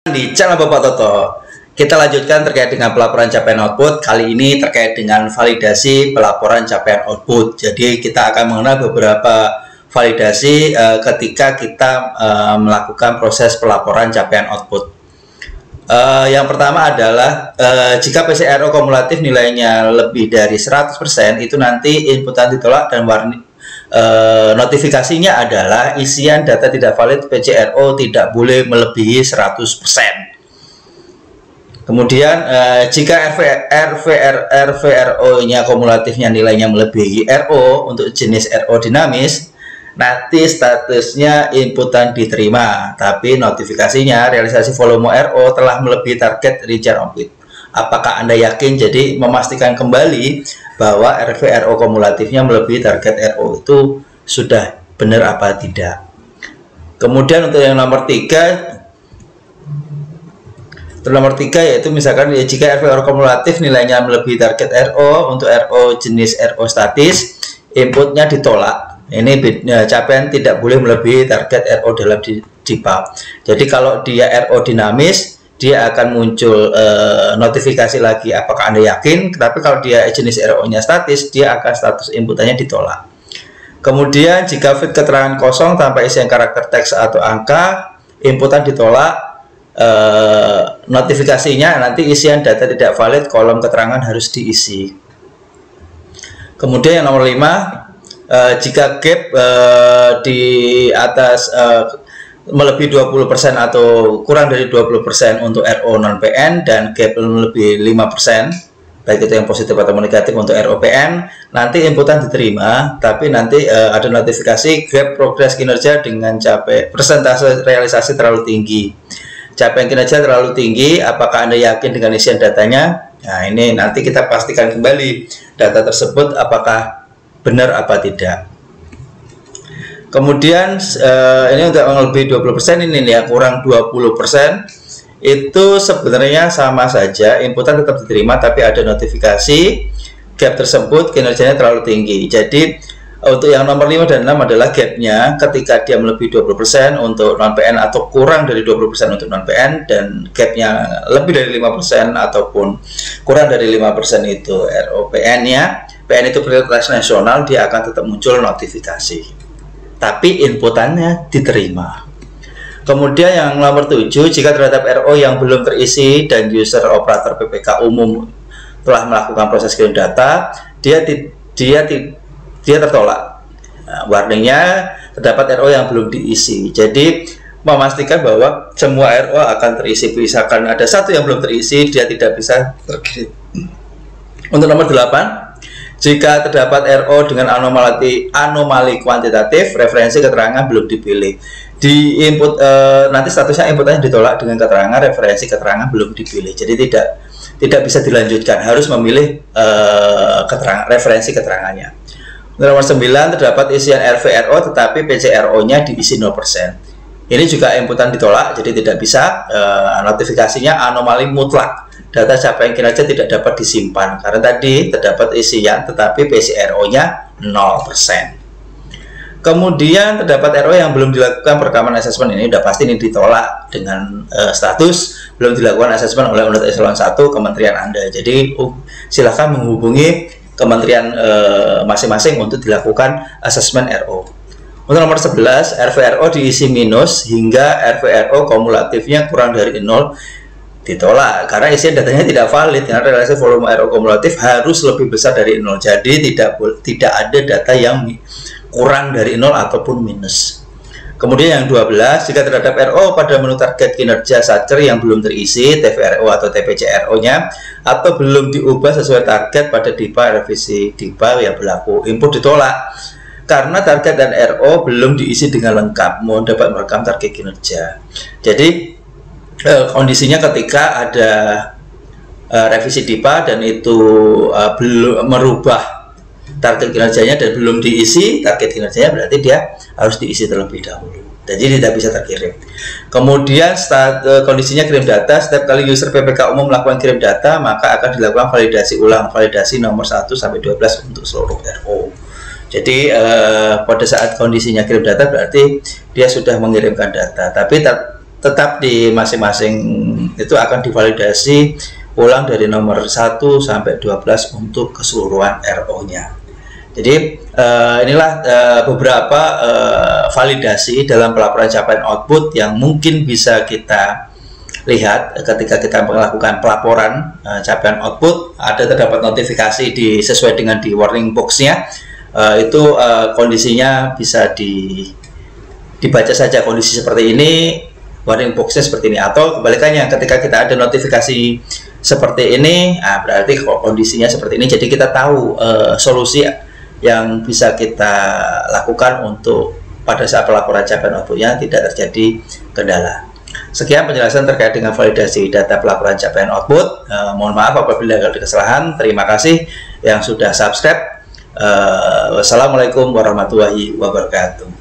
Di channel Bapak Toto, kita lanjutkan terkait dengan pelaporan capaian output. Kali ini terkait dengan validasi pelaporan capaian output. Jadi kita akan mengenal beberapa validasi ketika kita melakukan proses pelaporan capaian output. Yang pertama adalah jika PCRO kumulatif nilainya lebih dari 100%, itu nanti inputan ditolak dan notifikasinya adalah isian data tidak valid PCRO tidak boleh melebihi 100%. Kemudian jika RVRO-nya kumulatifnya nilainya melebihi RO untuk jenis RO dinamis, nanti statusnya inputan diterima, tapi notifikasinya realisasi volume RO telah melebihi target return on bit. Apakah Anda yakin? Jadi memastikan kembali bahwa RVRO kumulatifnya melebihi target RO itu sudah benar apa tidak. Kemudian untuk yang nomor 3, yaitu misalkan jika RVRO kumulatif nilainya melebihi target RO untuk RO jenis RO statis, inputnya ditolak. Ini capaian tidak boleh melebihi target RO dalam DIPA. Jadi kalau dia RO dinamis, dia akan muncul notifikasi lagi apakah Anda yakin. Tapi kalau dia jenis RO-nya statis, dia akan status inputannya ditolak. Kemudian jika feed keterangan kosong tanpa isian karakter teks atau angka, inputan ditolak. Notifikasinya nanti isian data tidak valid, kolom keterangan harus diisi. Kemudian yang nomor 5, jika gap di atas melebihi 20% atau kurang dari 20% untuk RO non PN dan gap lebih 5%, baik itu yang positif atau negatif untuk RO PN, nanti inputan diterima, tapi nanti ada notifikasi gap progres kinerja dengan persentase realisasi terlalu tinggi. Capaian kinerja terlalu tinggi, apakah Anda yakin dengan isian datanya? Nah, ini nanti kita pastikan kembali data tersebut apakah benar apa tidak. Kemudian ini untuk lebih 20% ini ya, kurang 20%, itu sebenarnya sama saja, inputan tetap diterima tapi ada notifikasi gap tersebut kinerjanya terlalu tinggi. Jadi untuk yang nomor 5 dan 6 adalah gapnya ketika dia melebihi 20% untuk non PN atau kurang dari 20% untuk non PN, dan gapnya lebih dari 5% ataupun kurang dari 5% itu ROPN nya. PN itu prioritas nasional, dia akan tetap muncul notifikasi, tapi inputannya diterima. Kemudian yang nomor 7, jika terhadap RO yang belum terisi dan user operator PPK umum telah melakukan proses kirim data, dia tertolak. Nah, warningnya terdapat RO yang belum diisi. Jadi memastikan bahwa semua RO akan terisi. Misalkan ada satu yang belum terisi, dia tidak bisa terkirim. Untuk nomor 8, jika terdapat RO dengan anomali kuantitatif, referensi keterangan belum dipilih. Di input nanti statusnya inputannya ditolak dengan keterangan referensi keterangan belum dipilih. Jadi tidak bisa dilanjutkan, harus memilih referensi keterangannya. Nomor 9, terdapat isian RVRO tetapi PCRO-nya diisi 0%. Ini juga inputan ditolak, jadi tidak bisa. Notifikasinya anomali mutlak. Data capaian kinerja tidak dapat disimpan karena tadi terdapat isian tetapi PCRO-nya 0%. Kemudian terdapat RO yang belum dilakukan perekaman asesmen, ini sudah pasti ini ditolak dengan status belum dilakukan asesmen oleh unit eselon 1 kementerian Anda. Jadi silahkan menghubungi kementerian masing-masing untuk dilakukan asesmen RO. Untuk nomor 11, RVRO diisi minus hingga RVRO kumulatifnya kurang dari 0, ditolak karena isian datanya tidak valid, karena realisasi volume RO kumulatif harus lebih besar dari 0. Jadi tidak ada data yang kurang dari 0 ataupun minus. Kemudian yang 12, jika terhadap RO pada menu target kinerja Satker yang belum terisi TVRO atau TPCRO-nya atau belum diubah sesuai target pada DIPA revisi DIPA yang berlaku, input ditolak karena target dan RO belum diisi dengan lengkap, mau dapat merekam target kinerja. Jadi kondisinya ketika ada revisi DIPA dan itu belum merubah target kinerjanya dan belum diisi target kinerjanya, berarti dia harus diisi terlebih dahulu, jadi tidak bisa terkirim. Kemudian kondisinya kirim data, setiap kali user PPK umum melakukan kirim data maka akan dilakukan validasi ulang, validasi nomor 1 sampai 12 untuk seluruh RO. Jadi pada saat kondisinya kirim data berarti dia sudah mengirimkan data, tapi tetap di masing-masing itu akan divalidasi ulang dari nomor 1 sampai 12 untuk keseluruhan RO-nya. Jadi inilah beberapa validasi dalam pelaporan capaian output yang mungkin bisa kita lihat ketika kita melakukan pelaporan capaian output. Terdapat notifikasi sesuai dengan di warning box-nya, itu kondisinya bisa dibaca saja kondisi seperti ini, warning box-nya seperti ini, atau kebalikannya ketika kita ada notifikasi seperti ini, berarti kondisinya seperti ini. Jadi kita tahu solusi yang bisa kita lakukan untuk pada saat pelaporan capaian outputnya tidak terjadi kendala. Sekian penjelasan terkait dengan validasi data pelaporan capaian output. Mohon maaf apabila ada kesalahan. Terima kasih yang sudah subscribe. Wassalamualaikum warahmatullahi wabarakatuh.